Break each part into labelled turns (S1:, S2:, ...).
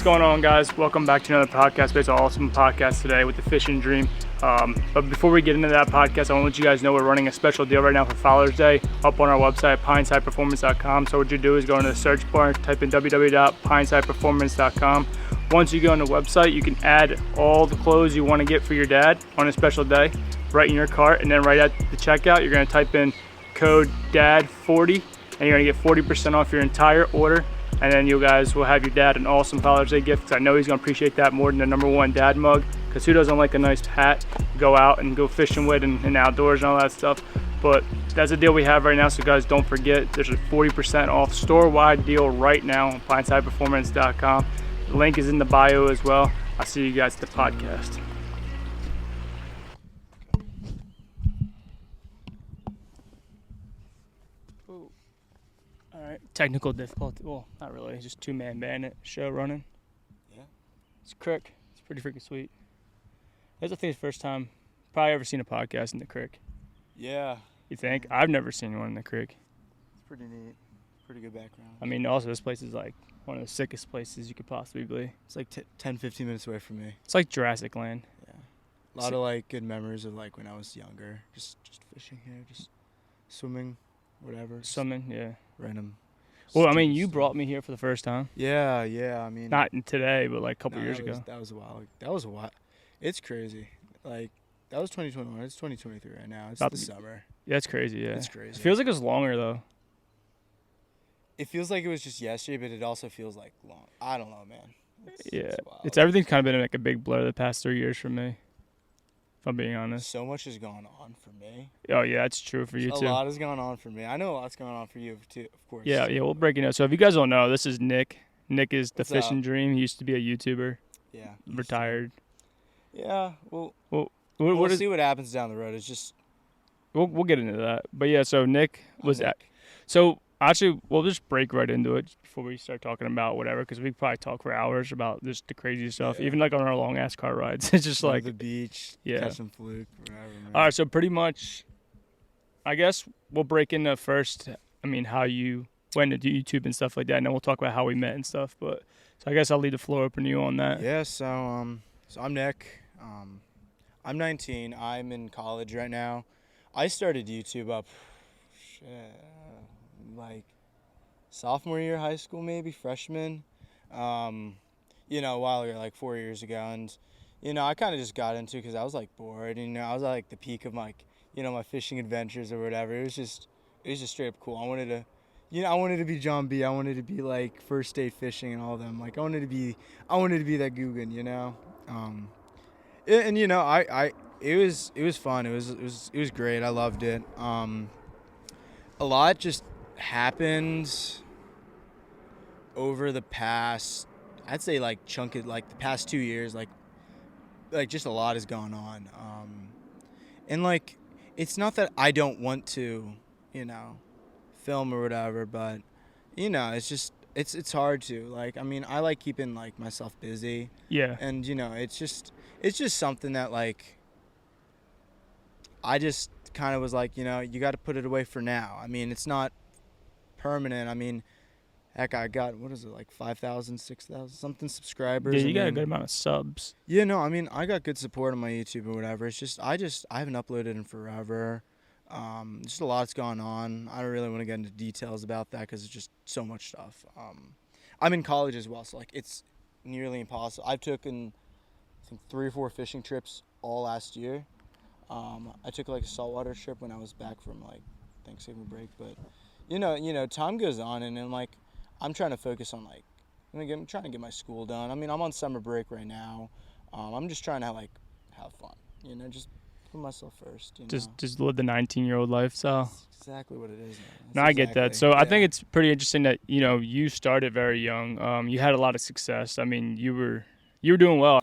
S1: What's going on, guys? Welcome back to another podcast. It's an awesome podcast today with the Fishing Dream. But before we get into that podcast, I want to let you guys know we're running a special deal right now for Father's Day up on our website, pinesideperformance.com. So what you do is go into the search bar, type in www.pinesideperformance.com. Once you go on the website, you can add all the clothes you want to get for your dad on a special day right in your cart, and then right at the checkout, you're going to type in code DAD40, and you're going to get 40% off your entire order. And then you guys will have your dad an awesome Father's Day gift, because I know he's going to appreciate that more than the #1 dad mug, because who doesn't like a nice hat, go out and go fishing with and outdoors and all that stuff. But that's a deal we have right now, so guys, don't forget, there's a 40% off store-wide deal right now on pinesideperformance.com. The link is in the bio as well. I'll see you guys at the podcast. Technical difficulty. Well, not really. Just two-man bandit show running. Yeah. It's crick. It's pretty freaking sweet. That's I think the first time probably ever seen a podcast in the crick.
S2: Yeah.
S1: You think? I've never seen one in the crick.
S2: It's pretty neat. Pretty good background.
S1: I mean, also this place is like one of the sickest places you could possibly be.
S2: It's like 10-15 minutes away from me.
S1: It's like Jurassic Land.
S2: Yeah. A lot of like good memories of like when I was younger. Just fishing here, just swimming, whatever.
S1: Swimming, yeah.
S2: Random.
S1: Well, I mean, you brought me here for the first time.
S2: Yeah. I mean,
S1: not today, but like a couple years ago.
S2: That was a while. It's crazy. Like that was 2021. It's 2023 right now. It's the summer.
S1: Yeah, it's crazy. Yeah,
S2: it's crazy.
S1: It feels like it was longer though.
S2: It feels like it was just yesterday, but it also feels like long. I don't know, man.
S1: It's everything's kind of been like a big blur the past 3 years for me. If I'm being honest.
S2: So much has gone on for me.
S1: Oh, yeah, that's true for you, too.
S2: A lot has gone on for me. I know a lot's going on for you, too, of course.
S1: Yeah, we'll break it out. So if you guys don't know, this is Nick. Nick is the Fishing Dream. He used to be a YouTuber.
S2: Yeah.
S1: Retired.
S2: Yeah, we'll see what happens down the road. It's just...
S1: We'll get into that. But, yeah, so Nick was at... So, actually, we'll just break right into it before we start talking about whatever, because we probably talk for hours about just the crazy stuff, even like on our long ass car rides. It's just like
S2: the beach, catch some fluke, whatever. Man.
S1: All right, so pretty much, I guess we'll break into first. I mean, how you went into YouTube and stuff like that, and then we'll talk about how we met and stuff. But so I guess I'll leave the floor open to you on that.
S2: Yeah. So I'm Nick. I'm 19. I'm in college right now. I started YouTube up, like sophomore year of high school, maybe freshman, a while ago, like 4 years ago. And, I kind of just got into it because I was like bored. And, I was at like the peak of like, my fishing adventures or whatever. It was just straight up cool. I wanted to be John B. I wanted to be like first day fishing and all of them. Like I wanted to be that Guggen, it was fun. It was great. I loved it. A lot just happened over the past, I'd say like the past 2 years, like just a lot has gone on. And like, it's not that I don't want to, film or whatever, but it's just, it's hard to, like, I mean, I like keeping like myself busy.
S1: Yeah.
S2: And it's just something that like, I just kind of was like, you got to put it away for now. I mean, it's not permanent. I mean, heck, I got, what is it, like 5,000, 6,000 something subscribers.
S1: Yeah, you got a good amount of subs.
S2: Yeah, no, I mean, I got good support on my YouTube or whatever. It's just I haven't uploaded in forever. Just a lot's gone on. I don't really want to get into details about that because it's just so much stuff. I'm in college as well, so like it's nearly impossible. I've taken, I think, 3 or 4 fishing trips all last year. I took like a saltwater trip when I was back from like Thanksgiving break, but time goes on, and then like I'm trying to focus on like I'm trying to get my school done. I mean, I'm on summer break right now. I'm just trying to have fun, just put myself first.
S1: Just live the 19-year-old lifestyle.
S2: That's exactly what it is, man.
S1: No, I get that. So I think it's pretty interesting that you started very young. You had a lot of success. I mean, you were doing well.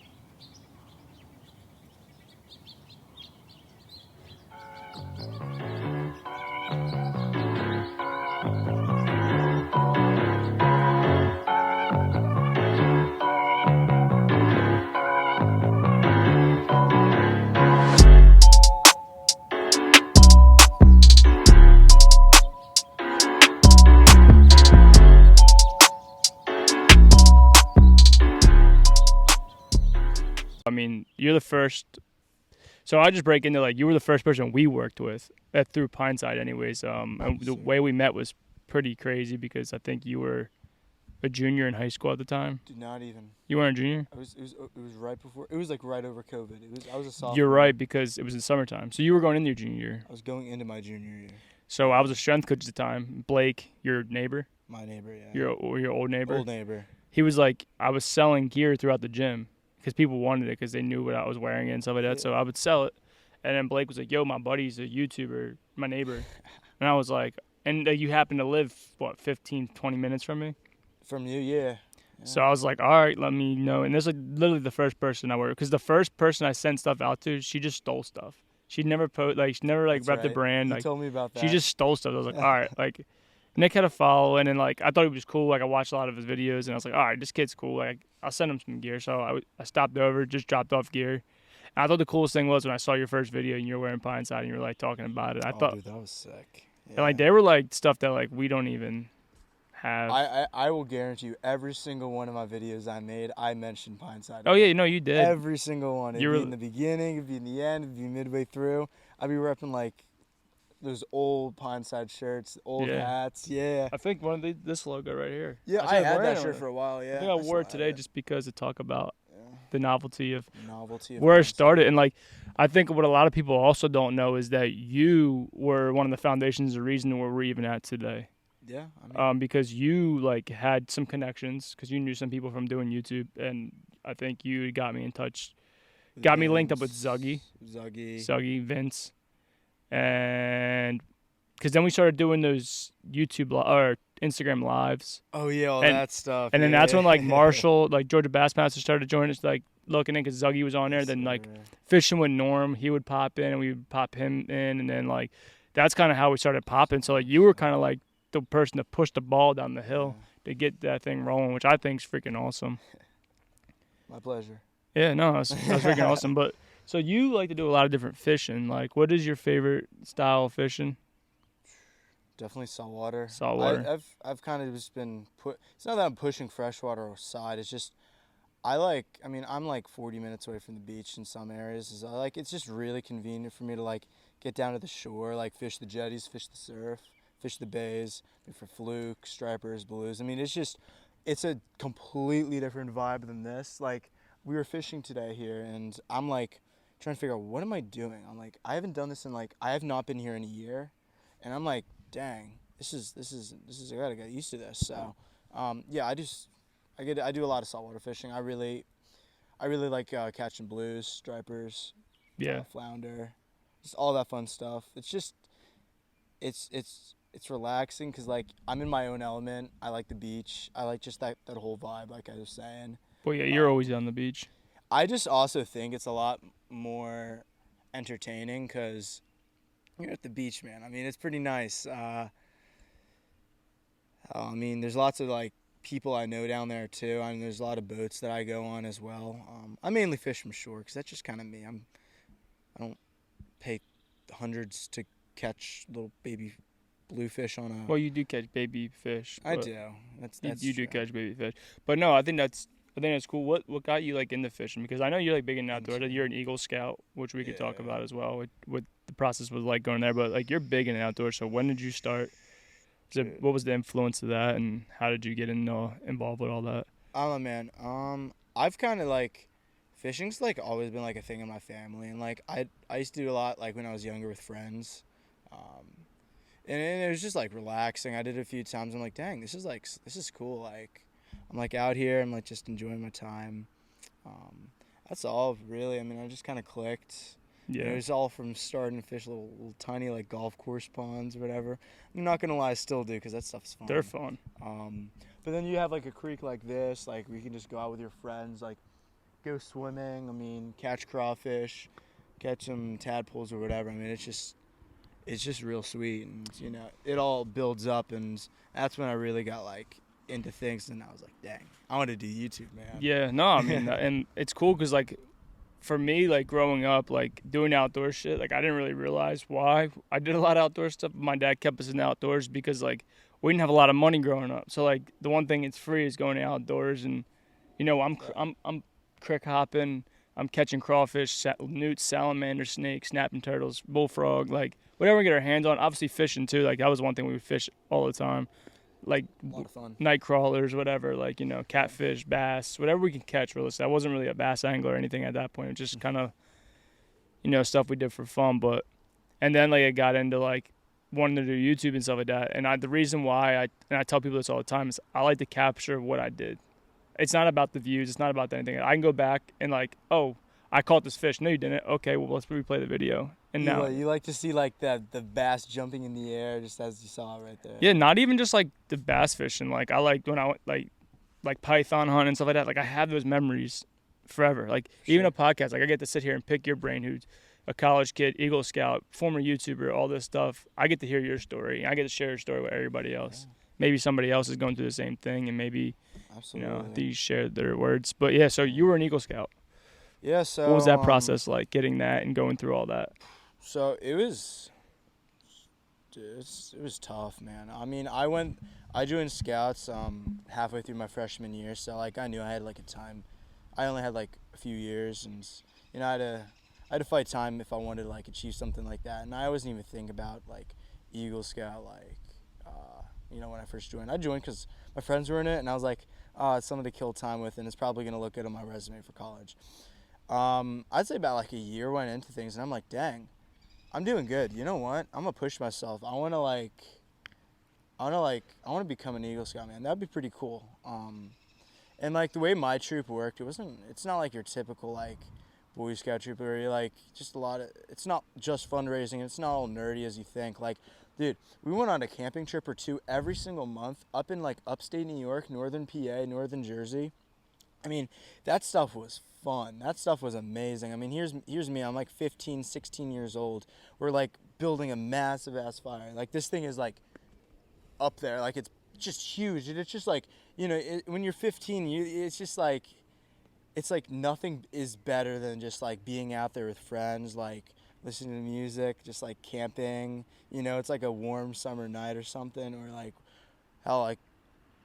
S1: I mean, you're the first. So I just break into like you were the first person we worked with through Pineside, anyways. And the way we met was pretty crazy because I think you were a junior in high school at the time.
S2: Dude, not even.
S1: You weren't a junior?
S2: It was right before. It was like right over COVID. I was a sophomore.
S1: You're right, because it was in summertime. So you were going into your junior year.
S2: I was going into my junior year.
S1: So I was a strength coach at the time. Blake, your neighbor.
S2: My neighbor, yeah.
S1: Your old neighbor.
S2: Old neighbor.
S1: He was like, I was selling gear throughout the gym because people wanted it because they knew what I was wearing and stuff like that.
S2: Yeah.
S1: So I would sell it. And then Blake was like, yo, my buddy's a YouTuber, my neighbor. And I was like, and you happen to live, what, 15, 20 minutes from me?
S2: From you, yeah.
S1: So I was like, all right, let me know. And this is like literally the first person I worked with. Because the first person I sent stuff out to, she just stole stuff. She never she never like
S2: That's
S1: repped the
S2: right.
S1: brand.
S2: You
S1: Like,
S2: told me about that.
S1: she just stole stuff. I was like, all right, like Nick had a follow, and then like I thought he was cool. Like I watched a lot of his videos, and I was like, all right, this kid's cool. Like I'll send him some gear. So I stopped over, just dropped off gear. And I thought the coolest thing was when I saw your first video and you were wearing Pineside and you were like talking about it. I thought,
S2: dude, that was sick. Yeah.
S1: and like they were like stuff that like we don't even have.
S2: I will guarantee you, every single one of my videos I made, I mentioned Pineside.
S1: Oh yeah, no, you did.
S2: Every single one. It'd
S1: You
S2: be
S1: were-
S2: in the beginning, it'd be in the end, it'd be midway through. I'd be repping like those old Pineside shirts, old
S1: Yeah.
S2: hats. Yeah.
S1: I think one of this logo right here.
S2: Yeah,
S1: Actually,
S2: I had
S1: wearing
S2: that
S1: it.
S2: shirt for a while. Yeah.
S1: I think I wore
S2: still
S1: it today
S2: have
S1: just because to talk about
S2: Yeah.
S1: the novelty of
S2: Novelty. Of
S1: where I
S2: Pineside.
S1: started. And like I think what a lot of people also don't know is that you were one of the foundations, the reason where we're even at today.
S2: Yeah. I mean,
S1: Because you like had some connections because you knew some people from doing YouTube, and I think you got me in touch, got me linked up with Zuggy, Vince, and because then we started doing those YouTube or Instagram lives,
S2: Oh yeah, all
S1: and-
S2: that stuff.
S1: and then
S2: yeah.
S1: that's when like Marshall, like Georgia Bassmaster started joining us, like looking in because Zuggy was on there.
S2: Yes,
S1: Then like
S2: sir.
S1: fishing with Norm, he would pop in and we would pop him in, and then like that's kind of how we started popping. So like you were kind of like the person to push the ball down the hill to get that thing rolling, which I think is freaking awesome.
S2: My pleasure.
S1: Yeah, no, that's freaking awesome. But so you like to do a lot of different fishing. Like, what is your favorite style of fishing?
S2: Definitely saltwater.
S1: Saltwater.
S2: I've kind of just been It's not that I'm pushing freshwater aside. It's just I'm like 40 minutes away from the beach in some areas. It's just really convenient for me to like get down to the shore, like fish the jetties, fish the surf, fish the bays, for fluke, stripers, blues. I mean, it's a completely different vibe than this. Like we were fishing today here, and I'm like trying to figure out what am I doing. I'm like I haven't done this I have not been here in a year, and I'm like, dang, this is I gotta get used to this. So, yeah, I do a lot of saltwater fishing. I really like catching blues, stripers,
S1: Yeah.
S2: flounder, just all that fun stuff. It's just it's relaxing because like I'm in my own element. I like the beach. I like just that whole vibe, like I was saying.
S1: Well, yeah, you're always on the beach.
S2: I just also think it's a lot more entertaining because you're at the beach, man. I mean, it's pretty nice. I mean, there's lots of like people I know down there too. I mean, there's a lot of boats that I go on as well. I mainly fish from shore because that's just kind of me. I don't pay hundreds to catch little baby bluefish on a.
S1: Well, you do catch baby fish.
S2: I
S1: but
S2: do. That's
S1: You do
S2: true.
S1: catch baby fish, but no, I think that's cool. What got you like into fishing? Because I know you're like big in outdoors. You're an Eagle Scout, which we could talk
S2: Yeah.
S1: about as well. What the process was like going there, but like you're big in outdoors. So when did you start? What was the influence of that, and how did you get involved with all that?
S2: I don't know, man. I've kind of like fishing's like always been like a thing in my family, and like I used to do a lot like when I was younger with friends, and it was just like relaxing. I did it a few times. I'm like, dang, this is cool. Like I'm like out here. I'm like just enjoying my time. That's all really. I mean, I just kind of clicked.
S1: Yeah.
S2: It was all from starting to fish little tiny like golf course ponds or whatever. I'm not gonna lie, I still do because that stuff's fun.
S1: They're fun.
S2: But then you have like a creek like this, like where you can just go out with your friends, like go swimming. I mean, catch crawfish, catch some tadpoles or whatever. I mean, it's just real sweet, and you know, it all builds up, and that's when I really got like into things, and I was like, dang, I want to do YouTube, man.
S1: Yeah, no, I mean, and it's cool because like for me, like growing up, like doing outdoor shit, like I didn't really realize why I did a lot of outdoor stuff. My dad kept us in the outdoors because like we didn't have a lot of money growing up. So like the one thing it's free is going outdoors, and you know I'm creek hopping, I'm catching crawfish, newts, salamanders, snakes, snapping turtles, bullfrog, like whatever we get our hands on. Obviously fishing too. Like that was one thing we would fish all the time. Like
S2: A lot of fun.
S1: night crawlers, whatever, like, you know, catfish, bass, whatever we can catch, realistically. I wasn't really a bass angler or anything at that point. It was just kind of, you know, stuff we did for fun. But, and then like I got into like wanting to do YouTube and stuff like that. And the reason why I tell people this all the time is I like to capture what I did. It's not about the views. It's not about anything. I can go back and like, oh, I caught this fish. No, you didn't. Okay, well, let's replay the video. And now
S2: You like to see like the bass jumping in the air just as you saw it right there.
S1: yeah, not even just like the bass fishing. Like I liked when I went like python hunt and stuff like that. Like I have those memories forever. Like even a podcast. Like I get to sit here and pick your brain, who's a college kid, Eagle Scout, former YouTuber, all this stuff. I get to hear your story. I get to share your story with everybody else. Yeah. Maybe somebody else is going through the same thing, and maybe
S2: absolutely,
S1: you know, these shared their words. But yeah, so you were an Eagle Scout.
S2: Yeah. So
S1: what was that process like, getting that and going through all that?
S2: So it was tough, man. I mean, I joined Scouts halfway through my freshman year, so like I knew I had like a time. I only had like a few years, and you know I had to fight time if I wanted to like achieve something like that. And I wasn't even think about like Eagle Scout, like you know, when I first joined. I joined because my friends were in it, and I was like, it's something to kill time with, and it's probably gonna look good on my resume for college. I'd say about like a year went into things, and I'm like, dang, I'm doing good. You know what? I'm gonna push myself. I wanna become an Eagle Scout, man. That'd be pretty cool. And like the way my troop worked, it's not like your typical like Boy Scout troop where you're like just it's not just fundraising. It's not all nerdy as you think. Like, dude, we went on a camping trip or two every single month up in like upstate New York, northern PA, northern Jersey. I mean, that stuff was fun. That stuff was amazing. I mean, here's me. I'm like 15, 16 years old. We're like building a massive ass fire. Like this thing is like up there. Like it's just huge. And it's just like, you know, when you're 15, it's just like, it's like nothing is better than just like being out there with friends, like listening to music, just like camping. You know, it's like a warm summer night or something, or like how like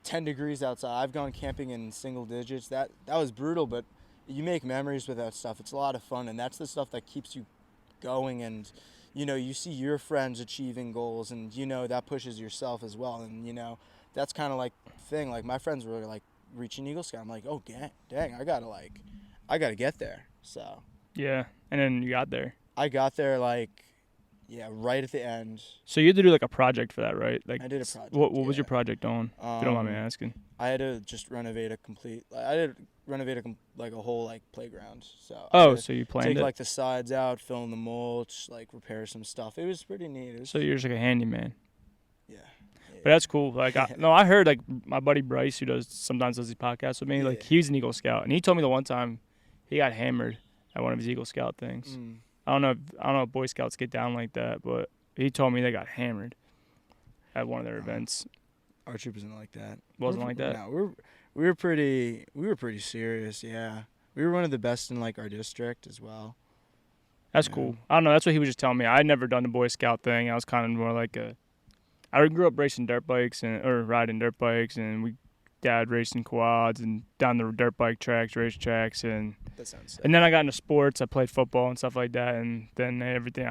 S2: 10 degrees outside. I've gone camping in single digits. That was brutal, but you make memories with that stuff. It's a lot of fun, and that's the stuff that keeps you going. And you know, you see your friends achieving goals, and you know that pushes yourself as well. And you know, that's kind of like the thing. Like my friends were like reaching Eagle Scout. I'm like, oh dang, I gotta get there. So
S1: yeah, and then you got there.
S2: I got there like, yeah, right at the end.
S1: So you had to do like a project for that, right? Like
S2: I did a project.
S1: What was your project on? If you don't mind me asking.
S2: I had to just renovate a whole like playground.
S1: So so you planned
S2: take
S1: it?
S2: like the sides out, fill in the mulch, like repair some stuff. It was pretty neat.
S1: So you're just like a handyman.
S2: Yeah.
S1: But that's cool. Like I heard like my buddy Bryce, who sometimes does these podcasts with me. Like he's an Eagle Scout, and he told me the one time he got hammered at one of his Eagle Scout things. I don't know if Boy Scouts get down like that, but he told me they got hammered at one of their events.
S2: Our troop isn't like that.
S1: Wasn't like that?
S2: No, we were pretty serious. Yeah, we were one of the best in like our district as well.
S1: That's cool. I don't know. That's what he was just telling me. I'd never done the Boy Scout thing. I was kind of more like I grew up racing dirt bikes or riding dirt bikes, and dad racing quads and down the dirt bike tracks, race tracks, and
S2: that sounds sick.
S1: And then I got into sports. I played football and stuff like that, and then everything.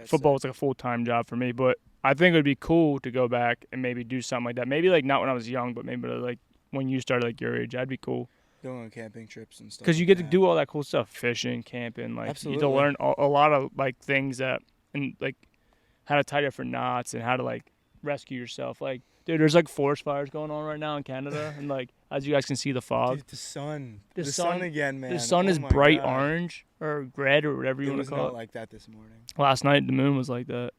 S1: Football was like a full-time job for me. But I think it would be cool to go back and maybe do something like that. Maybe like not when I was young, but maybe like when you started like your age. That'd be cool.
S2: Going on camping trips and stuff.
S1: Because you get to do all that cool stuff, fishing, camping. Like
S2: absolutely.
S1: You get to learn a lot of like things and like how to tie different knots and how to like rescue yourself. Like, dude, there's like forest fires going on right now in Canada, and like as you guys can see, the fog.
S2: Dude, the sun again, man.
S1: The sun is bright orange or red or whatever you want to call it.
S2: It was not like that this morning.
S1: Last night the moon was like that.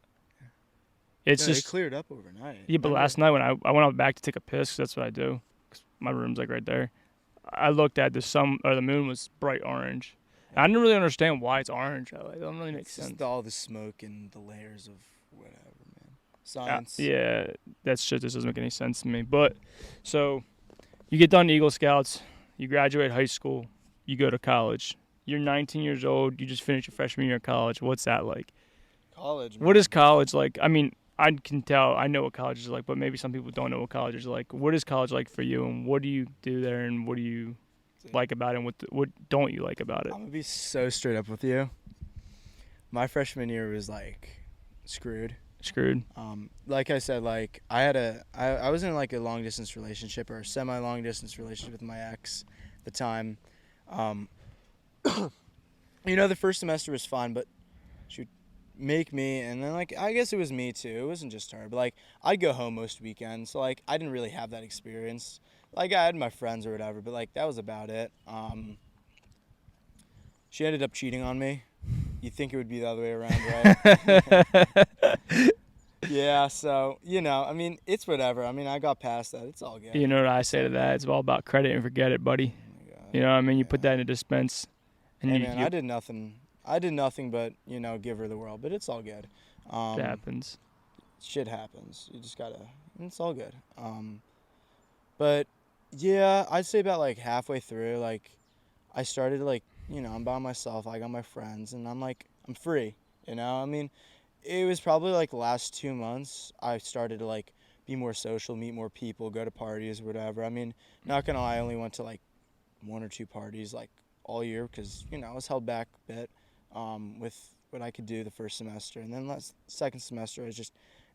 S1: It's just
S2: it cleared up overnight.
S1: Yeah, but last night when I went out back to take a piss, 'cause that's what I do. 'Cause my room's like right there. I looked at the moon was bright orange. I didn't really understand why it's orange. It don't really make sense.
S2: Just all the smoke and the layers of whatever, man. Science.
S1: Yeah, that shit just doesn't make any sense to me. But so you get done Eagle Scouts, you graduate high school, you go to college. You're 19 years old. You just finished your freshman year of college. What's that like?
S2: College. Man.
S1: What is college like? I mean, I can tell. I know what college is like, but maybe some people don't know what college is like. What is college like for you, and what do you do there, and what do you like about it and what don't you like about it?
S2: I'm gonna be so straight up with you. My freshman year was like screwed. Like I said, like I was in like a long distance relationship or a semi long distance relationship with my ex at the time. The first semester was fun, but she would make me, and then like I guess it was me too. It wasn't just her, but like I'd go home most weekends, so like I didn't really have that experience. Like I had my friends or whatever, but like that was about it. She ended up cheating on me. You'd think it would be the other way around, right? Yeah, so, I mean, it's whatever. I mean, I got past that. It's all good.
S1: You know what I say to that? It's all about credit and forget it, buddy.
S2: Oh my God.
S1: You know what I mean? You
S2: Yeah.
S1: put that in a dispense. And
S2: Hey, man, I did nothing. I did nothing but, give her the world. But it's all good.
S1: It happens.
S2: Shit happens. You just gotta. It's all good. But, yeah, I'd say about, like, halfway through, like, I started, like, I'm by myself. I got my friends. And I'm, like, I'm free. I mean, it was probably like the last 2 months I started to like be more social, meet more people, go to parties or whatever. I mean, not gonna lie, I only went to like 1 or 2 parties like all year because I was held back a bit with what I could do the first semester, and then second semester it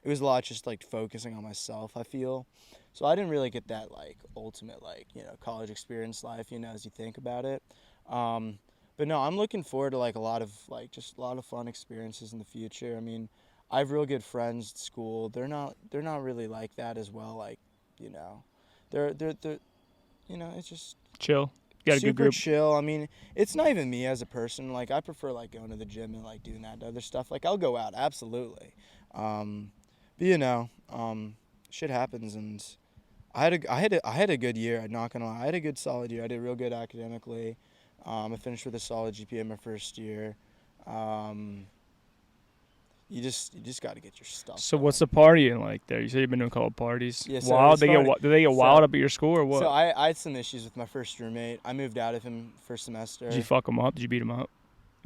S2: was a lot just like focusing on myself, I feel. So I didn't really get that like ultimate like college experience life as you think about it. But no, I'm looking forward to like a lot of fun experiences in the future. I mean, I have real good friends at school. They're not really like that as well. Like, they're it's just
S1: Chill. You got a
S2: super
S1: good group.
S2: chill. I mean, it's not even me as a person. Like, I prefer like going to the gym and like doing that other stuff. Like, I'll go out absolutely. But shit happens, and I had a good year. I'm not gonna lie. I had a good solid year. I did real good academically. I finished with a solid GPA my first year. You just got to get your stuff.
S1: So
S2: going.
S1: what's the partying like there? You said you've been to a couple parties.
S2: Yeah, so
S1: wild?
S2: it's funny.
S1: Do they get wild up at your school or what?
S2: So I had some issues with my first roommate. I moved out of him first semester.
S1: Did you fuck him up? Did you beat him up?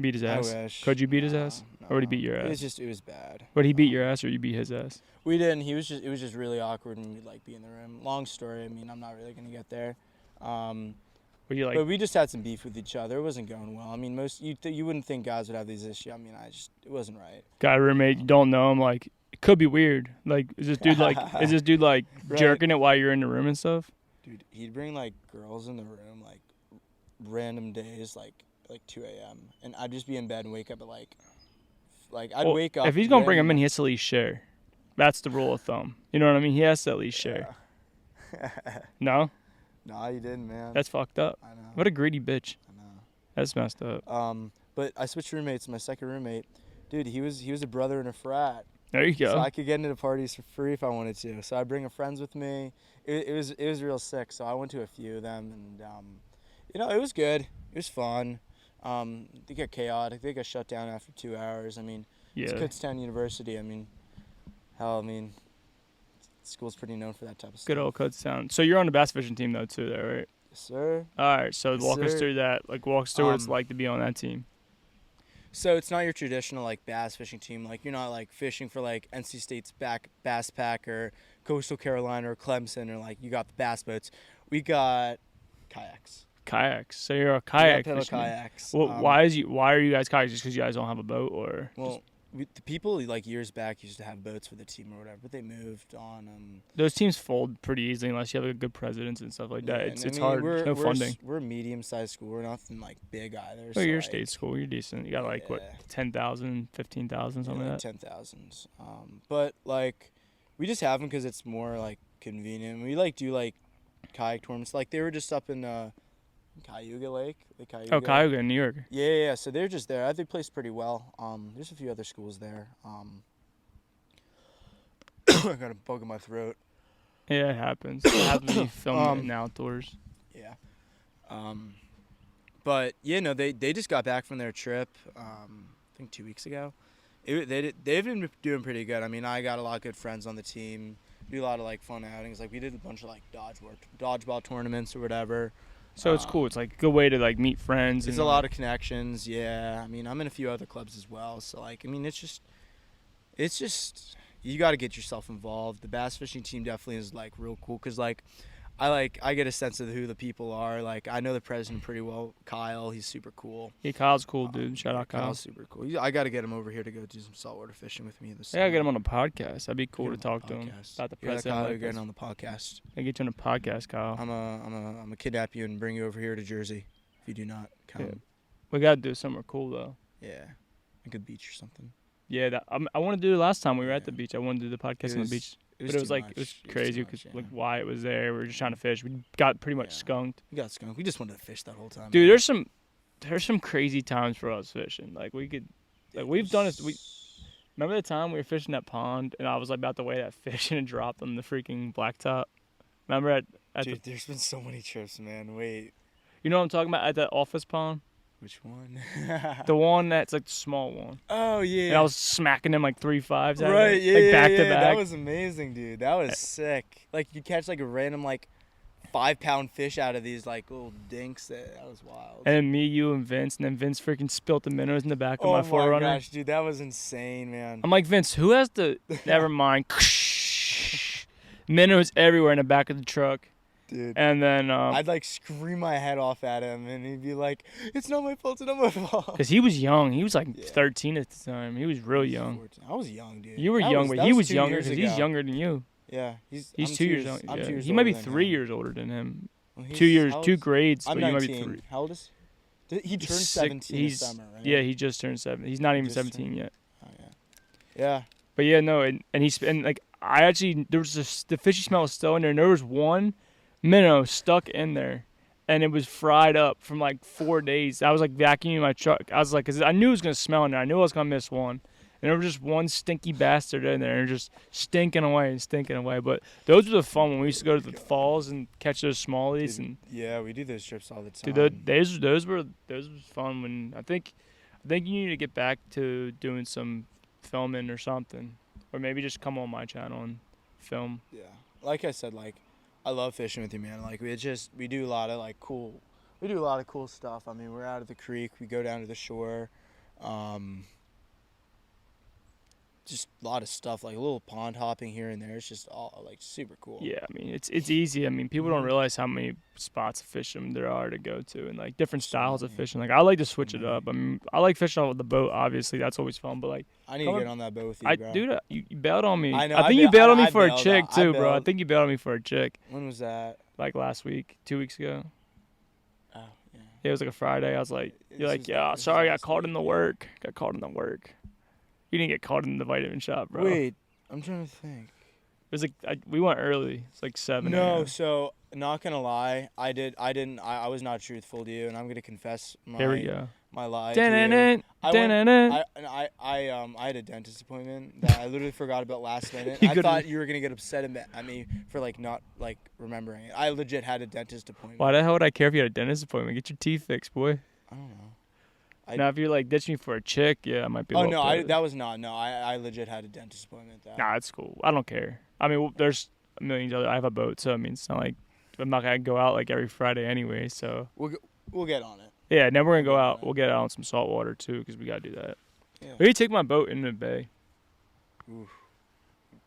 S1: Beat his ass?
S2: I wish.
S1: Could you beat his ass?
S2: No.
S1: Or would he beat your ass?
S2: It was bad.
S1: Would he beat your ass or you beat his ass?
S2: We didn't. It was just really awkward when we'd like be in the room. Long story. I mean, I'm not really gonna get there. But we just had some beef with each other. It wasn't going well. I mean, you wouldn't think guys would have these issues. I mean, it wasn't right.
S1: Got a roommate, you don't know him, like, it could be weird. Like, is this dude like
S2: Right.
S1: jerking it while you're in the room and stuff?
S2: Dude, he'd bring like girls in the room like random days, like 2 a.m. and I'd just be in bed and wake up at like I'd wake up.
S1: If he's gonna bring him in, he has to at least share. That's the rule of thumb. You know what I mean? He has to at least share. No?
S2: No, you didn't, man.
S1: That's fucked up.
S2: I know.
S1: What a greedy bitch.
S2: I know.
S1: That's messed up.
S2: But I switched roommates. My second roommate, dude, he was a brother in a frat.
S1: There you go.
S2: So I could get into the parties for free if I wanted to. So I'd bring friends with me. It was real sick. So I went to a few of them, and it was good. It was fun. They got chaotic. They got shut down after 2 hours. I mean, it's Kutztown University. I mean, school's pretty known for that type of stuff.
S1: Good old Kutztown. So you're on the bass fishing team though too, there, right?
S2: Yes, sir.
S1: All right. So
S2: Yes,
S1: walk us
S2: sir.
S1: through that. Like, walk us through what it's like to be on that team.
S2: So it's not your traditional like bass fishing team. Like, you're not like fishing for like NC State's Bass Pack or Coastal Carolina or Clemson, or like you got the bass boats. We got kayaks.
S1: Kayaks. So you're a kayak
S2: pedal
S1: fisherman.
S2: kayaks.
S1: Well, why are you guys kayaks? Just because you guys don't have a boat, or?
S2: Well, the people like years back used to have boats for the team or whatever, but they moved on.
S1: Those teams fold pretty easily unless you have a good presidents and stuff like that.
S2: Yeah,
S1: It's hard. There's no funding.
S2: We're a medium-sized school. We're nothing like big either.
S1: Well,
S2: so,
S1: you're a
S2: like,
S1: state school. You're decent. You got like what, 10,000, 15,000, something like that.
S2: 10,000. But like, we just have them because it's more like convenient. We like do like kayak tournaments. Like, they were just up in Cayuga Lake.
S1: Oh, Cayuga in New York.
S2: Yeah. So they're just there. They placed pretty well. There's a few other schools there. I got a bug in my throat.
S1: Yeah, it happens. It happens when you film in the outdoors.
S2: Yeah. But yeah, no, they just got back from their trip. I think 2 weeks ago. They've been doing pretty good. I mean, I got a lot of good friends on the team. We do a lot of like fun outings. Like, we did a bunch of like dodgeball tournaments or whatever.
S1: So it's cool. It's like a good way to like meet friends.
S2: There's a lot of connections. Yeah. I mean, I'm in a few other clubs as well. So like, I mean, it's just you got to get yourself involved. The bass fishing team definitely is like real cool because like I get a sense of who the people are. Like, I know the president pretty well. Kyle, he's super cool.
S1: Yeah, Kyle's cool, dude. Shout out Kyle.
S2: Kyle's super cool. I got to get him over here to go do some saltwater fishing with me this
S1: I gotta get him on the podcast. That'd be cool to
S2: Get him on
S1: talk
S2: the
S1: to him
S2: podcast.
S1: about the
S2: Yeah,
S1: president.
S2: Kyle,
S1: like
S2: you're getting
S1: this.
S2: on the podcast.
S1: I get you on the podcast, Kyle.
S2: I'm a kidnap you and bring you over here to Jersey if you do not come.
S1: Yeah. We gotta do somewhere cool though.
S2: Yeah, a good beach or something.
S1: Yeah, I want to do it last time we were at
S2: Yeah.
S1: the beach. I wanted to do the podcast on the beach. But it was
S2: too
S1: like
S2: much.
S1: it was
S2: It
S1: crazy
S2: too
S1: because
S2: much,
S1: like
S2: yeah.
S1: Wyatt was there. We were just trying to fish. We got pretty much
S2: Yeah.
S1: skunked.
S2: We got skunk. We just wanted to fish that whole time.
S1: Dude,
S2: man.
S1: there's some crazy times for us fishing. Like we've done this. Remember the time we were fishing that pond and I was like about to weigh that fish and it dropped on the freaking blacktop. Remember at
S2: Dude, there's been so many trips, man. Wait,
S1: you know what I'm talking about at that office pond,
S2: which one?
S1: the one that's like the small one.
S2: Oh yeah.
S1: And I was smacking him like 3 5s.
S2: Right, yeah,
S1: like
S2: yeah,
S1: back
S2: yeah.
S1: to back.
S2: That was amazing, dude. That was sick. Like you catch like a random like 5-pound fish out of these like little dinks. That was wild.
S1: And then me, you, and Vince, and then Vince freaking spilt the minnows in the back of
S2: oh
S1: my Forerunner.
S2: gosh, dude, that was insane, man.
S1: I'm like, Vince, who has the... Never mind. Minnows everywhere in the back of the truck.
S2: Dude.
S1: And then...
S2: I'd like scream my head off at him, and he'd be like, "It's not my fault. It's not my fault."
S1: Because he was young. He was like
S2: Yeah.
S1: 13 at the time. He was real
S2: He was
S1: young.
S2: 14. I was young, dude.
S1: You were
S2: That
S1: young, but
S2: that
S1: he was
S2: 2
S1: younger
S2: years
S1: because he's
S2: ago.
S1: younger than you.
S2: Yeah,
S1: He's
S2: I'm
S1: 2 years younger.
S2: I'm
S1: Yeah.
S2: 2 years
S1: He might be
S2: older than
S1: 3
S2: him.
S1: years older than him.
S2: Well,
S1: 2 years,
S2: how
S1: 2
S2: old-
S1: grades,
S2: I'm
S1: but you might
S2: 19.
S1: be 3.
S2: How old is he? He turned
S1: He's
S2: 17
S1: he's,
S2: this summer, right?
S1: Yeah, he just turned 7. He's not even
S2: Just
S1: 17
S2: turned-
S1: yet.
S2: Oh, yeah. Yeah.
S1: But yeah, no, and like I actually there was the fishy smell was still in there, and there was one minnow stuck in there, and it was fried up from like 4 days. I was like vacuuming my truck. I was like, cause I knew it was gonna smell in there. I knew I was gonna miss one, and there was just one stinky bastard in there, and just stinking away. But those were the fun when we used to go to the falls and catch those smallies,
S2: Dude,
S1: and
S2: yeah, we do those trips all the time.
S1: dude, those were fun. When I think you need to get back to doing some filming or something, or maybe just come on my channel and film.
S2: Yeah, like I said, like I love fishing with you, man. Like we do a lot of cool stuff. I mean, we're out of the creek, we go down to the shore, just a lot of stuff, like a little pond hopping here and there. It's just all like super cool.
S1: Yeah, I mean it's easy. I mean people don't realize how many spots of fishing there are to go to, and like different styles of
S2: many.
S1: fishing. Like I like to switch it up. I mean I like fishing with the boat. Obviously that's always fun. But like
S2: I need to get on that boat with you, bro.
S1: dude, you bailed on me.
S2: I know,
S1: I think
S2: I
S1: you
S2: bailed-
S1: bailed on me
S2: I
S1: for a
S2: bailed
S1: chick
S2: out. I
S1: too, bro. I
S2: bailed.
S1: think you bailed on me for a chick
S2: When was that?
S1: like last week, 2 weeks ago.
S2: Oh, yeah.
S1: Yeah, it was like a Friday. I was like,
S2: This
S1: you're like,
S2: is-
S1: yeah,
S2: this is
S1: sorry, I got
S2: last
S1: caught
S2: week,
S1: in the
S2: yeah.
S1: work. Got caught in the work. You didn't get caught in the vitamin shop, bro.
S2: Wait, I'm trying to think.
S1: It was like we went early. It's like 7.
S2: No,
S1: a.m.
S2: so not gonna lie, I was not truthful to you, and I'm gonna confess
S1: Here we go.
S2: my lie to you.
S1: Dun-dun-dun,
S2: I went-
S1: dun-dun-dun.
S2: I had a dentist appointment that I literally forgot about last minute.
S1: You
S2: I
S1: could've-
S2: thought you were gonna get upset at me for like not like remembering it. I legit had a dentist appointment.
S1: Why the hell would I care if you had a dentist appointment? Get your teeth fixed, boy.
S2: I don't know.
S1: Now, if you're like ditching me for a chick, yeah, I might be.
S2: Oh
S1: a
S2: no,
S1: little pissed.
S2: that was not. No, I legit had a dentist appointment.
S1: Nah, it's cool. I don't care. I mean, there's a million other. I have a boat, so I mean, it's not like I'm not gonna go out like every Friday anyway. So
S2: We'll get on it.
S1: yeah, then we're gonna go
S2: Yeah.
S1: out. We'll get out on some salt water too, because we gotta do that.
S2: Yeah.
S1: We need to take my boat in the bay.
S2: Oof.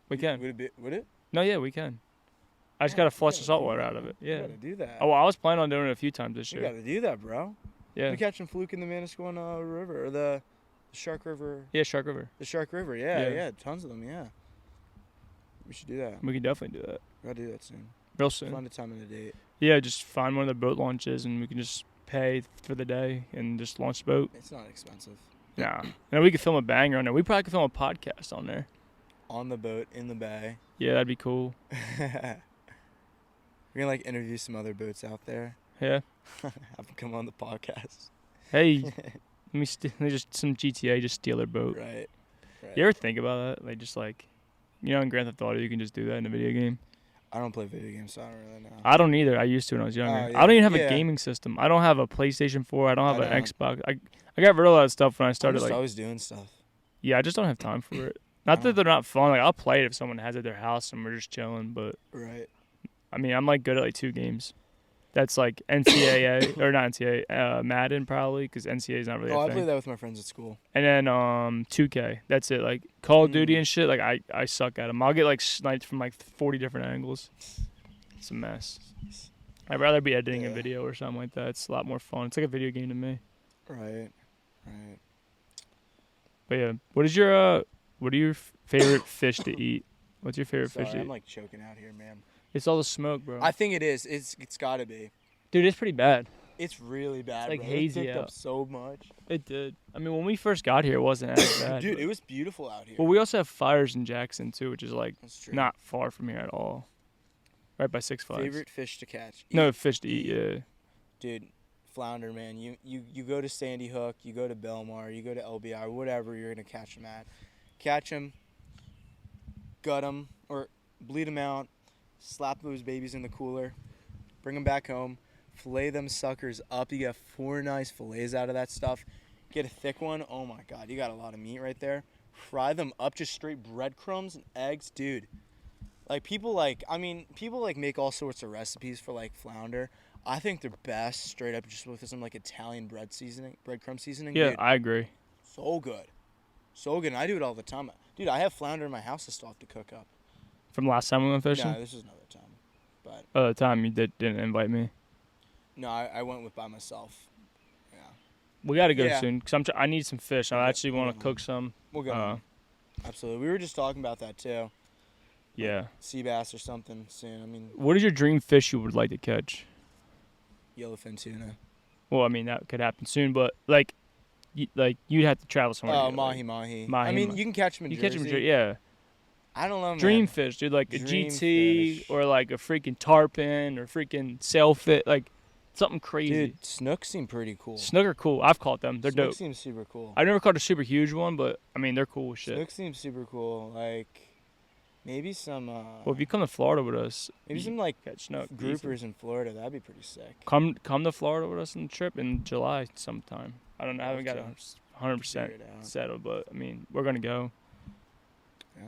S1: We can.
S2: Would it?
S1: No, yeah, we can. I just
S2: Yeah,
S1: gotta
S2: we
S1: flush
S2: gotta
S1: the salt
S2: do
S1: water
S2: that.
S1: out of it.
S2: We
S1: Yeah.
S2: gotta do that.
S1: Oh, well, I was planning on doing it a few times this
S2: We
S1: year.
S2: gotta do that, bro.
S1: Yeah.
S2: We catching fluke in the Manasquan River or the Shark River.
S1: Yeah, Shark River.
S2: The Shark River, yeah,
S1: Yeah.
S2: tons of them, yeah. We should do that.
S1: We can definitely do that
S2: We gotta do that soon.
S1: real soon.
S2: Find a time and a date.
S1: Yeah, just find one of the boat launches and we can just pay for the day and just launch the boat.
S2: It's not expensive.
S1: Nah. And we could film a banger on there. We probably could film a podcast on there.
S2: On the boat, in the bay.
S1: Yeah, that'd be cool.
S2: We're gonna like interview some other boats out there.
S1: Yeah.
S2: Have them come on the podcast.
S1: Hey, let me just some GTA just steal their boat.
S2: Right.
S1: You ever think about that? Like just like, you know, in Grand Theft Auto, you can just do that in a video game.
S2: I don't play video games, so I don't really know.
S1: I don't either. I used to when I was younger.
S2: yeah.
S1: I don't even have
S2: Yeah.
S1: a gaming system. I don't have a PlayStation 4. I don't have
S2: I
S1: an
S2: don't.
S1: Xbox. I got rid of all that stuff when I
S2: I'm
S1: started.
S2: just
S1: Like,
S2: always doing stuff.
S1: yeah, I just don't have time for it. Not that they're not fun. Like I'll play it if someone has it at their house and we're just chilling. But
S2: Right.
S1: I mean, I'm like good at like 2 games. That's like NCAA or not NCAA, Madden probably, because NCAA is not really
S2: Oh,
S1: a
S2: I
S1: thing.
S2: play that with my friends at school.
S1: And then 2K. That's it. Like Call of Duty
S2: Mm.
S1: and shit. Like I suck at them. I'll get like sniped from like 40 different angles. It's a mess. I'd rather be editing a video or something like that. It's a lot more fun. It's like a video game to me.
S2: Right.
S1: But yeah, what are your favorite fish to eat? What's your favorite fish to eat?
S2: I'm like choking out here, man.
S1: It's all the smoke, bro.
S2: I think it is. It's got to be.
S1: Dude, it's pretty bad.
S2: It's really bad.
S1: It's like
S2: bro.
S1: hazy
S2: It picked
S1: out.
S2: up so much.
S1: It did. I mean, when we first got here, it wasn't as bad.
S2: Dude, it was beautiful out here.
S1: Well, we also have fires in Jackson too, which is like
S2: That's true.
S1: not far from here at all. Right by Six Flags.
S2: Favorite fish to catch?
S1: No, fish to eat. Yeah.
S2: Dude, flounder, man. You go to Sandy Hook, you go to Belmar, you go to LBI, whatever you're gonna catch them at. Catch them, gut them, or bleed them out, slap those babies in the cooler, bring them back home, fillet them suckers up. You get 4 nice fillets out of that stuff. Get a thick one. Oh my God, you got a lot of meat right there. Fry them up, just straight breadcrumbs and eggs, dude. Like people make all sorts of recipes for like flounder. I think they're best straight up just with some like Italian breadcrumb seasoning.
S1: Yeah,
S2: Dude,
S1: I agree.
S2: so good. So good. And I do it all the time. Dude, I have flounder in my house I still have to cook up.
S1: From last time we went fishing?
S2: No, this is another time. But
S1: The time you didn't invite me.
S2: no, I went by myself. Yeah.
S1: We got to go
S2: Yeah.
S1: soon because I need some fish. I actually want to
S2: Yeah.
S1: cook some.
S2: We'll go. Absolutely. We were just talking about that too.
S1: Yeah.
S2: Sea bass or something soon. I mean,
S1: What is your dream fish you would like to catch?
S2: yellowfin tuna.
S1: Well, I mean that could happen soon, but like you'd have to travel somewhere.
S2: Oh,
S1: to get,
S2: mahi.
S1: Mahi,
S2: I mean, you can catch them in
S1: you
S2: Jersey.
S1: catch them, yeah.
S2: I don't know, man.
S1: Dream fish, dude, like a
S2: Dream
S1: GT
S2: fish.
S1: or like a freaking tarpon or freaking sailfish, like something crazy.
S2: Dude, snooks seem pretty cool.
S1: Snook are cool. I've caught them. They're
S2: Snook
S1: dope.
S2: seems super cool.
S1: I've never caught a super huge one, but I mean they're cool as shit.
S2: Snook seems super cool. Like maybe some.
S1: Well, if you come to Florida with us,
S2: maybe
S1: you
S2: some like
S1: catch snook.
S2: groupers in Florida. That'd be pretty sick.
S1: Come to Florida with us on the trip in July sometime. I don't know. I haven't got
S2: Okay.
S1: 100%
S2: Figure it out.
S1: settled, but I mean we're gonna go.
S2: Yeah.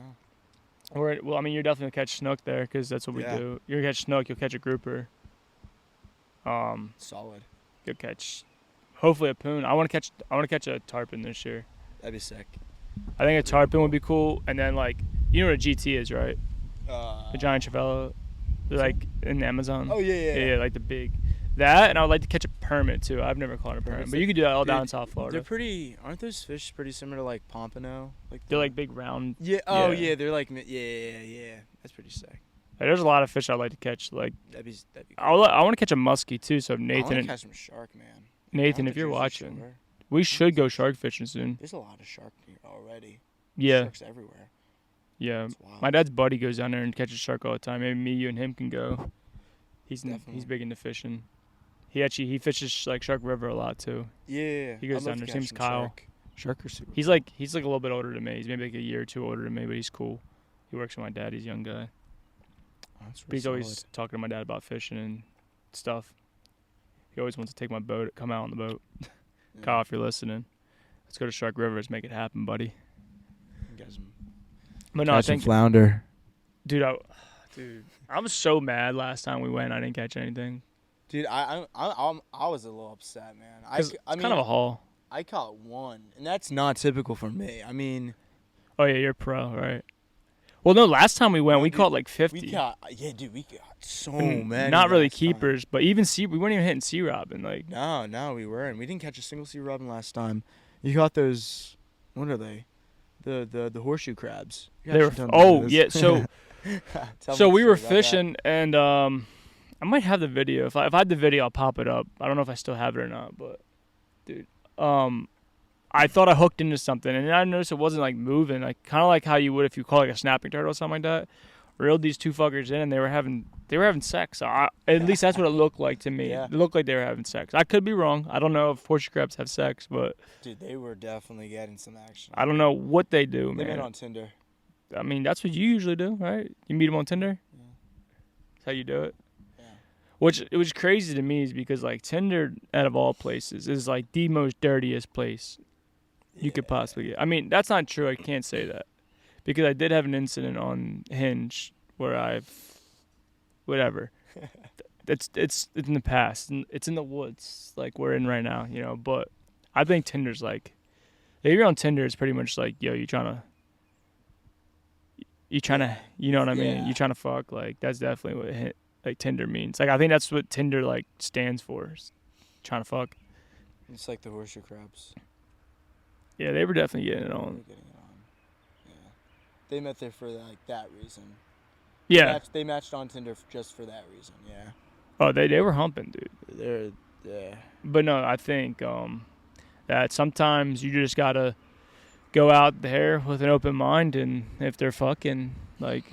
S1: Well, I mean you're definitely gonna catch snook there because that's what we
S2: Yeah.
S1: do. You're gonna catch snook. You'll catch a grouper.
S2: Solid.
S1: You'll catch, hopefully a poon. I want to catch a tarpon this year.
S2: That'd be sick.
S1: I think a tarpon would be cool, and then like you know what a GT is, right? A giant trevally, like in the Amazon.
S2: Oh yeah.
S1: Yeah, like the big. That, and I would like to catch a permit too. I've never caught a permit, but you could do that all down in South Florida.
S2: They're pretty. Aren't those fish pretty similar to like pompano?
S1: They're like big round.
S2: Yeah. Oh
S1: yeah.
S2: yeah. They're like yeah. That's pretty sick.
S1: Like, there's a lot of fish I'd like to catch. Like
S2: That'd be.
S1: I want to catch a muskie too. So
S2: I
S1: Nathan,
S2: want to catch some shark, man.
S1: Nathan,
S2: Around
S1: if
S2: the
S1: you're
S2: Jersey
S1: watching,
S2: Shore.
S1: we should go shark fishing soon.
S2: There's a lot of shark here already.
S1: Yeah,
S2: Sharks everywhere.
S1: yeah.
S2: It's wild.
S1: My dad's buddy goes down there and catches shark all the time. Maybe me, you, and him can go. He's
S2: Definitely.
S1: big into fishing. He fishes like Shark River a lot too.
S2: Yeah.
S1: He goes
S2: I'd love
S1: down
S2: to
S1: there. His
S2: catch
S1: name's
S2: some
S1: Kyle.
S2: Shark. Shark are super.
S1: He's like a little bit older than me. He's maybe like a year or two older than me, but he's cool. He works with my dad. He's a young guy.
S2: That's
S1: But he's always talking to my dad about fishing and stuff. He always wants to take my boat, come out on the boat. Kyle, if you're listening, let's go to Shark River. Let's make it happen, buddy. But no, I think
S2: flounder.
S1: Dude, I was so mad last time we went. I didn't catch anything.
S2: Dude, I was a little upset, man. I
S1: It's
S2: mean,
S1: kind of a haul.
S2: I caught one, and that's not typical for me. I mean,
S1: Oh yeah, you're pro, right? Well, no, last time we went,
S2: No,
S1: we
S2: dude,
S1: caught like 50.
S2: we got so
S1: And
S2: many.
S1: Not really
S2: last time.
S1: keepers, but even we weren't even hitting sea robin. Like
S2: No, we weren't. We didn't catch a single sea robin last time. You caught those. What are they? The horseshoe crabs. You
S1: they were.
S2: actually done
S1: Oh
S2: those.
S1: yeah, so
S2: Tell
S1: so
S2: me
S1: we
S2: the
S1: were
S2: story about
S1: fishing, and I might have the video. If I had the video, I'll pop it up. I don't know if I still have it or not, but dude, I thought I hooked into something, and then I noticed it wasn't like moving, like kind of like how you would if you caught like a snapping turtle or something like that. Reeled these two fuckers in, and they were having sex. So at least that's what it looked like to me.
S2: Yeah.
S1: It looked like they were having sex. I could be wrong. I don't know if horseshoe crabs have sex, but
S2: Dude, they were definitely getting some action.
S1: I don't know what they do,
S2: They
S1: man.
S2: met on Tinder.
S1: I mean, that's what you usually do, right? You meet them on Tinder.
S2: Yeah.
S1: That's how you do it.
S2: Yeah.
S1: Which it was crazy to me is because like Tinder, out of all places, is like the most dirtiest place you could possibly get. I mean, that's not true. I can't say that because I did have an incident on Hinge where whatever. It's in the past. It's in the woods like we're in right now, you know. But I think Tinder's like, if you're on Tinder, it's pretty much like, yo, you trying to, you know what I mean?
S2: Yeah.
S1: You trying to fuck, like that's definitely like Tinder means. Like I think that's what Tinder like stands for. Trying to fuck.
S2: It's like the horseshoe crabs.
S1: Yeah, they were definitely getting it
S2: They were
S1: on.
S2: getting it on. Yeah. They met there for like that reason.
S1: Yeah.
S2: They matched on Tinder just for that reason. Yeah.
S1: Oh, they were humping, dude.
S2: Yeah.
S1: But no, I think that sometimes you just gotta go out there with an open mind, and if they're fucking, like,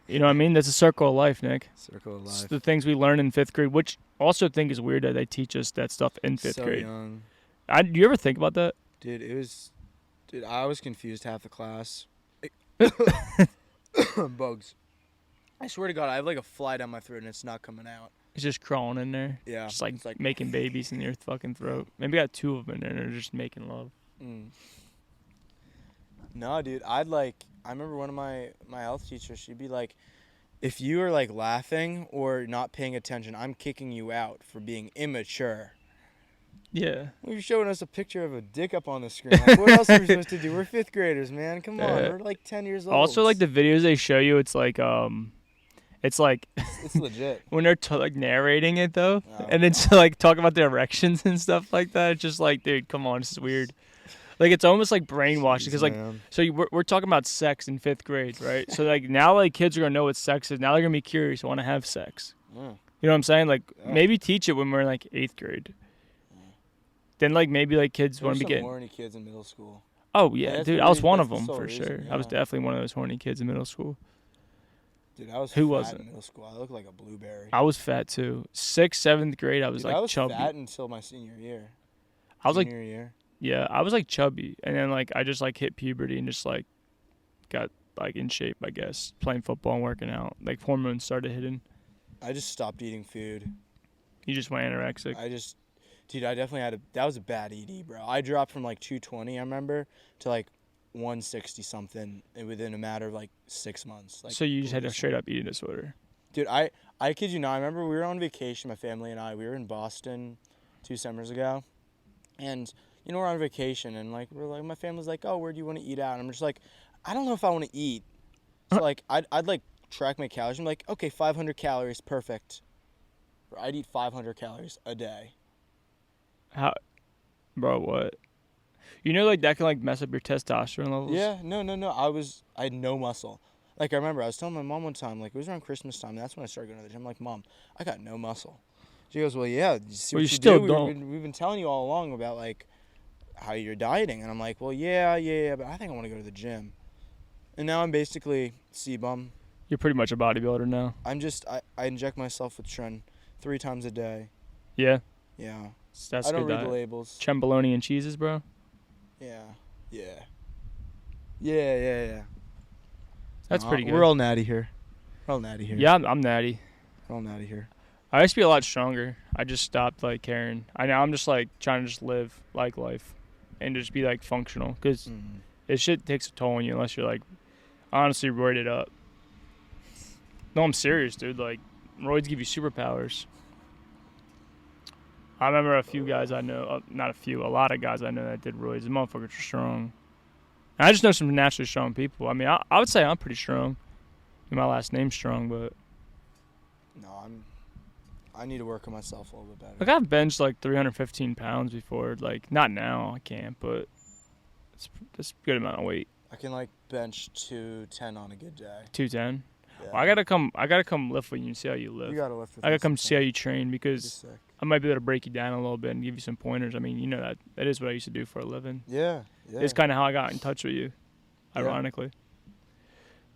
S1: you know what I mean? That's a circle of life, Nick.
S2: Circle of
S1: It's
S2: life.
S1: the things we learn in 5th grade, which also think is weird that they teach us that stuff in 5th
S2: So
S1: grade.
S2: young.
S1: Do you ever think about that?
S2: Dude, I was confused half the class. Bugs. I swear to God, I have like a fly down my throat and it's not coming out.
S1: It's just crawling in there.
S2: Yeah.
S1: Just like,
S2: it's like
S1: making babies in your fucking throat. Maybe got 2 of them in there and they're just making love.
S2: No, dude, I remember one of my health teachers, she'd be like, if you are like laughing or not paying attention, I'm kicking you out for being immature.
S1: Yeah.
S2: You're showing us a picture of a dick up on the screen. Like, what else are we supposed to do? We're 5th graders, man. Come on. We're like 10 years old.
S1: Also, like the videos they show you, it's like it's
S2: legit.
S1: when they're like narrating it though,
S2: Oh,
S1: and then so, like talking about the erections and stuff like that. It's just like, dude, come on, this is weird. Like it's almost like brainwashing because like we're talking about sex in 5th grade, right? So like now like kids are gonna know what sex is. Now they're gonna be curious, want to have sex. You know what I'm saying? Like maybe teach it when we're in like 8th grade. Then like maybe like kids want to be getting
S2: horny kids in middle school.
S1: Oh yeah,
S2: that's
S1: dude,
S2: the
S1: I was
S2: reason-
S1: one
S2: that's
S1: of
S2: the
S1: them
S2: sole
S1: for
S2: reason,
S1: sure.
S2: yeah.
S1: I was definitely one of those horny kids in middle school.
S2: Dude, I was
S1: Who
S2: fat
S1: wasn't?
S2: in middle school. I looked like a blueberry.
S1: I was fat too. 6th, 7th grade, I was
S2: Dude,
S1: like
S2: I was
S1: chubby.
S2: fat until my senior year.
S1: I was like,
S2: Junior year.
S1: yeah, I was like chubby, and then like I just like hit puberty and just like got like in shape, I guess, playing football and working out. Like hormones started hitting.
S2: I just stopped eating food.
S1: You just went anorexic.
S2: Dude, I definitely that was a bad ED, bro. I dropped from like 220, I remember, to like 160 something within a matter of like 6 months. Like,
S1: so you just had a straight up eating disorder.
S2: Dude, I kid you not. I remember we were on vacation, my family and I. We were in Boston 2 summers ago, and you know we're on vacation, and like my family's like, oh, where do you want to eat out? And I'm just like, I don't know if I want to eat. So like I'd like track my calories. I'm like, okay, 500 calories, perfect. I'd eat 500 calories a day.
S1: How, bro? What? You know, like that can like mess up your testosterone levels.
S2: Yeah, no. I had no muscle. Like I remember I was telling my mom one time, like it was around Christmas time. That's when I started going to the gym. I'm like, Mom, I got no muscle. She goes, well, yeah. You see
S1: Well,
S2: what
S1: you still
S2: do?
S1: don't.
S2: We've been telling you all along about like how you're dieting, and I'm like, well, yeah, but I think I want to go to the gym. And now I'm basically C-bum.
S1: You're pretty much a bodybuilder now.
S2: I inject myself with Tren 3 times a day.
S1: Yeah.
S2: Yeah.
S1: That's
S2: I don't
S1: good
S2: read
S1: diet.
S2: the labels.
S1: Chemboloni and cheeses, bro.
S2: Yeah.
S1: That's pretty good.
S2: We're all natty here.
S1: Yeah, I'm natty.
S2: We're all natty here.
S1: I used to be a lot stronger. I just stopped like caring. I'm just like trying to just live like life, and just be like functional. Cause this shit takes a toll on you unless you're like honestly roided up. No, I'm serious, dude. Like roids give you superpowers. I remember a few guys I know, a lot of guys I know that did roids. The motherfuckers are strong. And I just know some naturally strong people. I mean, I would say I'm pretty strong. My last name's strong, but
S2: No, I need to work on myself a little bit better.
S1: like I've benched like 315 pounds before. Like not now, I can't, but it's a good amount of weight.
S2: I can like bench 210 on a good day.
S1: 210.
S2: Yeah.
S1: Well, I gotta come lift with you and see how you live.
S2: You gotta lift with
S1: I
S2: me
S1: gotta come see how
S2: sometime.
S1: you train because
S2: You're sick.
S1: I might be able to break you down a little bit and give you some pointers. I mean, you know that is what I used to do for a living.
S2: Yeah.
S1: It's kind of how I got in touch with you, ironically.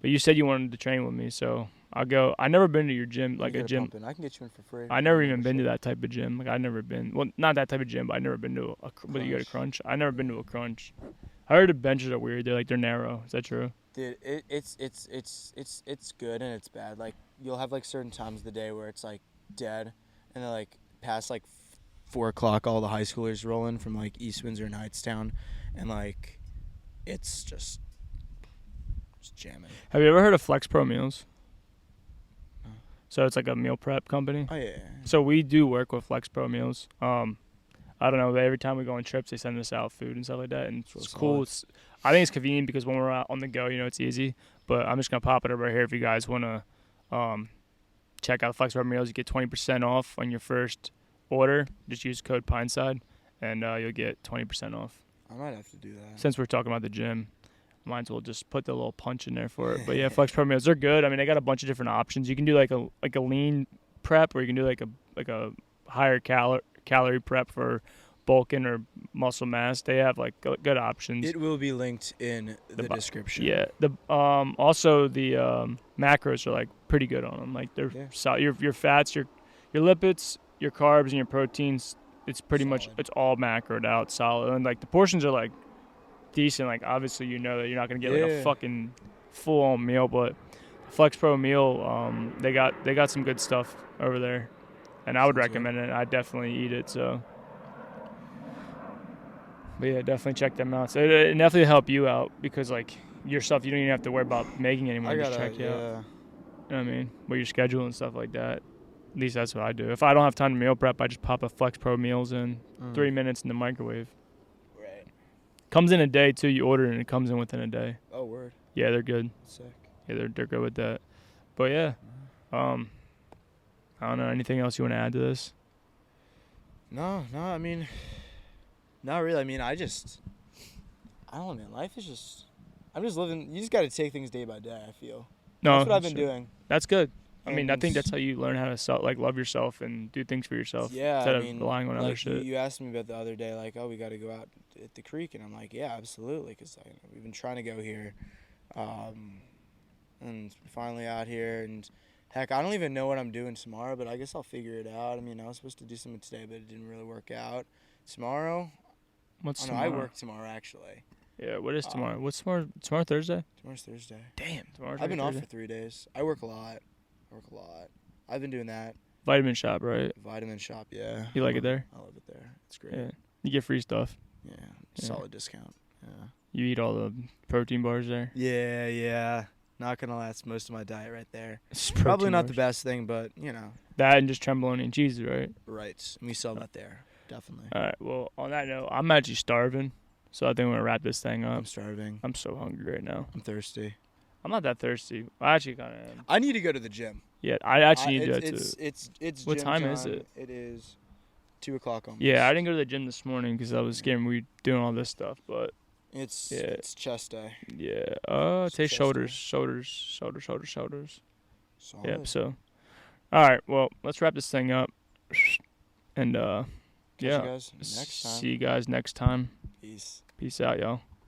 S1: But you said you wanted to train with me, so I'll go. I never been to your gym, like a gym.
S2: I can get you in for free.
S1: I never even been to that type of gym. Like I never been. Well, not that type of gym, but I never been to but you go to Crunch. I never been to a Crunch. I heard the benches are weird. They're narrow. Is that true?
S2: Dude, it's good and it's bad. Like you'll have like certain times of the day where it's like dead, and then like past like 4 o'clock, all the high schoolers roll in from like East Windsor and Hightstown, and like it's just jamming.
S1: Have you ever heard of Flex Pro Meals? So it's like a meal prep company.
S2: Oh yeah.
S1: So we do work with Flex Pro Meals. I don't know. Every time we go on trips, they send us out food and stuff like that, and it's cool. I think it's convenient because when we're out on the go, you know, it's easy. But I'm just gonna pop it over here if you guys wanna check out Flex Pro Meals. You get 20% off on your first order. Just use code Pineside, and you'll get 20% off.
S2: I might have to do that.
S1: Since we're talking about the gym, might as well just put the little punch in there for it. But yeah, Flex Pro Meals, they're good. I mean, they got a bunch of different options. You can do like a lean prep, or you can do like a higher calorie prep for bulking or muscle mass. They have like good options.
S2: It will be linked in the description.
S1: Yeah. Also the macros are like pretty good on them. Like they're your fats, your lipids, your carbs, and your proteins. It's pretty much it's all macroed out, solid, and like the portions are like decent. Like obviously you know that you're not gonna get like a fucking full on meal, but Flex Pro meal, they got some good stuff over there, and I would recommend it. I definitely eat it. So, but yeah, definitely check them out. So it definitely help you out because like your stuff you don't even have to worry about making anymore. Just check you out. You know what I mean? With your schedule and stuff like that. At least that's what I do. If I don't have time to meal prep, I just pop a Flex Pro Meals in 3 minutes in the microwave.
S2: Right.
S1: Comes in a day too. You order it and it comes in within a day.
S2: Oh, word.
S1: Yeah, they're good.
S2: Sick.
S1: Yeah, they're good with that. But yeah, I don't know. Anything else you want to add to this?
S2: No. I mean, not really. I mean, I don't know, man. Life is just. I'm just living. You just got to take things day by day. I feel.
S1: No,
S2: that's what I've been doing.
S1: That's good. I mean, I think that's how you learn how to love yourself and do things for yourself.
S2: Yeah,
S1: instead of relying on other shit.
S2: You asked me about the other day, like, oh, we got to go out at the creek, and I'm like, yeah, absolutely, because we've been trying to go here, and finally out here, and heck, I don't even know what I'm doing tomorrow, but I guess I'll figure it out. I mean, I was supposed to do something today, but it didn't really work out. Tomorrow,
S1: tomorrow?
S2: I work tomorrow actually.
S1: Yeah, what is tomorrow? What's tomorrow? Tomorrow Thursday?
S2: Tomorrow's Thursday.
S1: Damn, tomorrow's
S2: I've been
S1: Thursday.
S2: off for 3 days. I work a lot. I've been doing that.
S1: Vitamin Shop, right?
S2: Vitamin Shop, yeah.
S1: You like it there?
S2: I love it there. It's great.
S1: Yeah. You get free stuff.
S2: Yeah. Solid discount. Yeah.
S1: You eat all the protein bars there?
S2: Yeah. Not gonna lie, that's most of my diet right there.
S1: Protein
S2: Probably not
S1: bars.
S2: the best thing, but you know.
S1: That and just trembolone and cheese, right?
S2: Right. And we sell that there. Definitely.
S1: All right. Well, on that note, I'm actually starving, so I think we're gonna wrap this thing up.
S2: I'm starving.
S1: I'm so hungry right now.
S2: I'm thirsty.
S1: I'm not that thirsty. I actually kind of am.
S2: I need to go to the gym.
S1: Yeah, I actually need to go
S2: too. It's
S1: what
S2: gym
S1: time is it?
S2: It is 2 o'clock almost.
S1: Yeah, I didn't go to the gym this morning because I was scared we were doing all this stuff, but
S2: it's chest day.
S1: Yeah. Take shoulders.
S2: Solid.
S1: Yep. So, all right. Well, let's wrap this thing up, and
S2: Catch you guys next time.
S1: See you guys next time.
S2: Peace.
S1: Peace out, y'all.